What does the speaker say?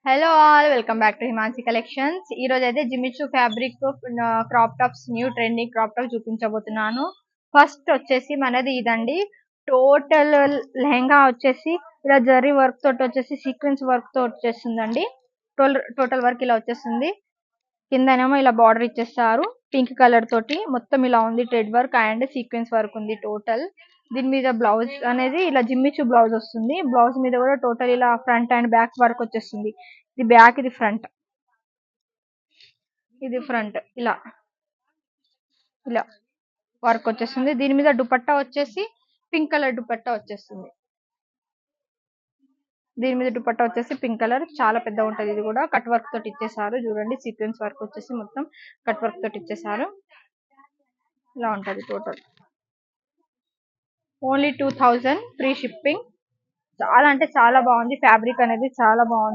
Hello all welcome back to Himansi collections. ఈ రోజు అయితే Jimmy Choo fabric crop tops new trending crop top చూపించబోతున్నాను. First వచ్చేసి మనది ఇదండి. టోటల్ లెహంగా వచ్చేసి ఇలా జరీ వర్క్ తోటి వచ్చేసి సీక్వెన్స్ వర్క్ తో వచ్చేస్తుందండి. టోటల్ వర్క్ ఇలా వచ్చేస్తుంది. కిందనేమో ఇలా బార్డర్ ఇచ్చేస్తారు పింక్ కలర్ తోటి. మొత్తం ఇలా ఉంది, thread work and sequence work ఉంది టోటల్. దీని మీద బ్లౌజ్ అనేది ఇలా జిమ్మిచూ బ్లౌజ్ వస్తుంది. బ్లౌజ్ మీద కూడా టోటల్ ఇలా ఫ్రంట్ అండ్ బ్యాక్ వర్క్ వచ్చేస్తుంది. ఇది బ్యాక్, ఇది ఫ్రంట్, ఇది ఫ్రంట్. ఇలా ఇలా వర్క్ వచ్చేస్తుంది. దీని మీద దుపట్టా వచ్చేసి పింక్ కలర్ దుపట్టా వచ్చేస్తుంది. దీని మీద దుపట్టా వచ్చేసి పింక్ కలర్, చాలా పెద్దగా ఉంటది. ఇది కూడా కట్ వర్క్ తోటి ఇచ్చేసారు. చూడండి, సీక్వెన్స్ వర్క్ వచ్చేసి మొత్తం కట్ వర్క్ తోటి ఇచ్చేసారు. ఇలా ఉంటది టోటల్. Only 2000 free shipping. చాలా అంటే చాలా బాగుంది. ఫ్యాబ్రిక్ అనేది చాలా బాగుంది.